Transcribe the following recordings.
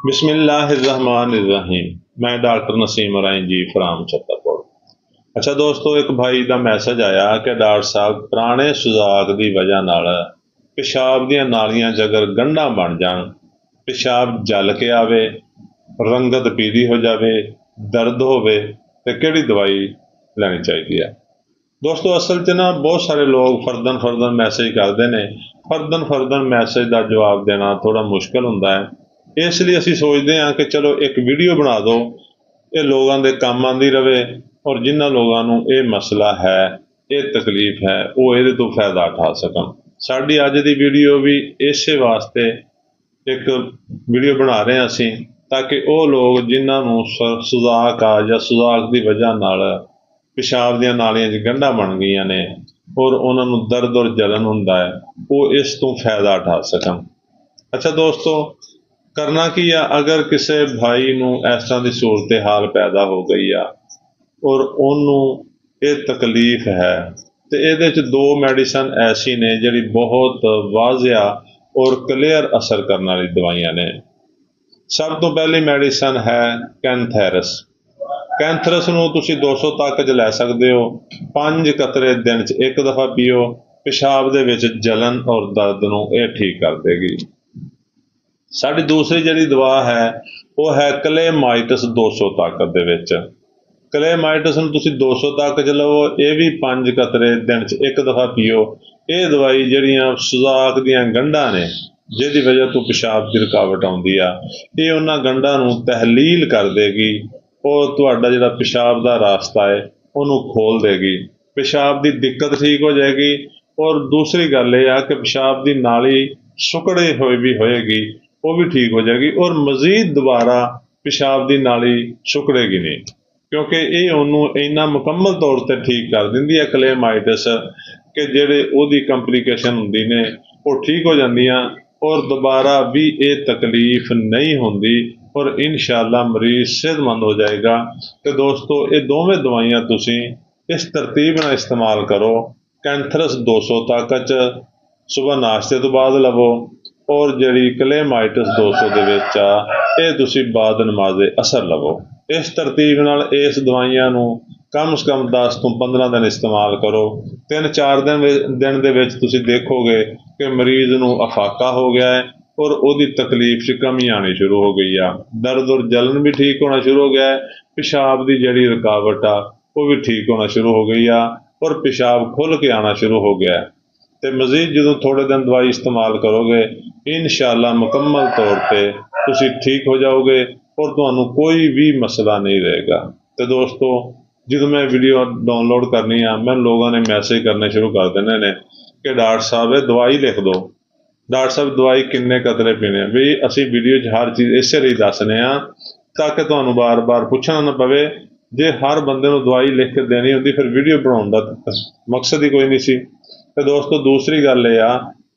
बिस्मिल्लाहिर्रहमानिर्रहीम। मैं doctor Naseem Rayeen ji from Chhatarpur. अच्छा दोस्तों, एक भाई का मैसेज आया कि डॉक्टर साहब पुराने सुजाक की वजह नाल पेशाब दी नालियां जगर गंढा बन जान, पेशाब जल के आवे, रंगत पीली हो जाए, दर्द होवे ते किहड़ी दवाई लैनी चाहिए है। दोस्तों असल च ना बहुत सारे लोग फरदन फरदन मैसेज करते हैं। फरदन मैसेज का जवाब देना थोड़ा मुश्किल होंदा है। इसलिए असी सोचते हैं कि चलो एक वीडियो बना दो, ये लोगों के काम आती रहे और जिन्होंने लोगों ये मसला है, ये तकलीफ है, वो ये तो फायदा उठा सकन। साडी अज की वीडियो भी इस वास्ते एक वीडियो बना रहे हैं असी, ताकि वो लोग जिन्होंने सुजाक आ या सुजाक की वजह नाल पेशाब दी नालियां च गंढा बन गई ने और उन्होंने दर्द और जलन होंदा है, वो इस तो फायदा उठा सकन। अच्छा दोस्तों, करना की आ, अगर किसी भाई नूं इस तरह की सूरत हाल पैदा हो गई आ और उन्होंने ये तकलीफ है, तो ये दो मैडिसन ऐसी ने जिहड़ी बहुत वाजिया और क्लियर असर करने वाली दवाइयां ने। सब तो पहली मैडिसन है कैंथेरस। कैंथरस नूं तुसीं 200 तक च लै सकते हो। 5 कतरे दिन च एक दफ़ा पीओ, पेशाब दे विच जलन और दर्द नूं ये ठीक कर देगी। साडी दूसरी जिहड़ी दवा है वो है क्लेमाइटिस 200 ताकत दे विच। क्लेमाइटिस नूं तुसीं 200 तक च लवो, ये भी 5 कतरे दिन च एक दफ़ा पीओ। ये दवाई जिहड़ियां सुजाक दियां गंढां ने जिहदी वजह तो पेशाब की रुकावट आउंदी आ, ये उन्हां गंढां नूं तहलील कर देगी और तुहाडा जिहड़ा पेशाब का रास्ता है उन्होंने खोल देगी। पेशाब की दिक्कत ठीक हो जाएगी और दूसरी गल यह कि पेशाब की नाली सुकड़े हुए भी होएगी, वो भी ठीक हो जाएगी और मजीद दोबारा पेशाब की नाली सुकड़ेगी नहीं, क्योंकि ये उन्होंने इन्ना मुकम्मल तौर पर ठीक कर देंदी है क्लेमाइटिस कि जेडे उहदी कंप्लीकेशन होंदी ने वो ठीक हो जांदियां और दोबारा भी ये तकलीफ नहीं होंदी और इंशाअल्लाह मरीज सेहतमंद हो जाएगा। तो दोस्तों ये दोवें दवाइयां तुसीं इस तरतीब नाल इस्तेमाल करो। कैंथरस 200 ताकत सुबह नाश्ते तो बाद लवो और जिहड़ी क्लेमाइटिस 200 दे विच आ ये तुसीं बाद नमाज़े असर लवो। इस तरतीब नाल इस दवाइयां नूं कम से कम 10 तो 15 दिन इस्तेमाल करो। 3-4 दिन दे विच तुसीं देखोगे कि मरीज नूं अफाका हो गया है और उहदी तकलीफ च कमी आनी शुरू हो गई आ, दर्द और जलन भी ठीक होना शुरू हो गया है, पेशाब की जिहड़ी रुकावट आ वो भी ठीक होना शुरू हो गई आ और पेशाब खुल के आना शुरू हो गया है। तो मजीद जो थोड़े दिन दवाई इस्तेमाल करोगे इंशाअल्लाह मुकम्मल तौर पर तुसीं ठीक हो जाओगे और तुहानूं कोई भी मसला नहीं रहेगा। तो दोस्तों जो मैं वीडियो डाउनलोड करनी आ, मैं लोगों ने मैसेज करने शुरू कर देने ने कि डॉक्टर साहब ये दवाई लिख दो, डॉक्टर साहब दवाई किन्ने कतरे पीने भी। असी वीडियो हर चीज़ इस लिए दसने ताकि तुहानूं बार बार पूछना ना पवे। जे हर बंदे नूं दवाई लिख के देनी होंदी फिर वीडियो बनाउण दा मकसद ही कोई नहीं सी। तो दोस्तों दूसरी गल ये आ,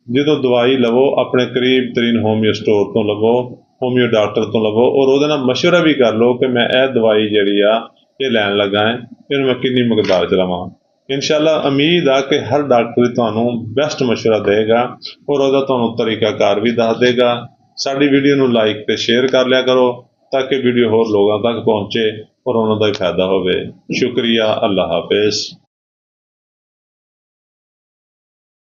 जो दवाई लवो अपने करीब तरीन होमियो स्टोर तो लवो, होमियो डॉक्टर तो लवो और उहदे नाल मशवरा भी कर लो कि मैं यह दवाई जिहड़ी आ ये लैन लगा है, इहनूं मैं कितनी मकदार च लवां। इंशाअल्लाह उम्मीद आ कि हर डॉक्टर तुहानूं बेस्ट मशवरा देगा और उहदा तुहानूं तरीकाकार भी दस देगा। साडी वीडियो नूं लाइक ते शेयर कर लिया करो ताकि वीडियो होर लोगों तक पहुँचे और उन्हों का फायदा होवे। शुक्रिया, अल्लाह हाफिज़।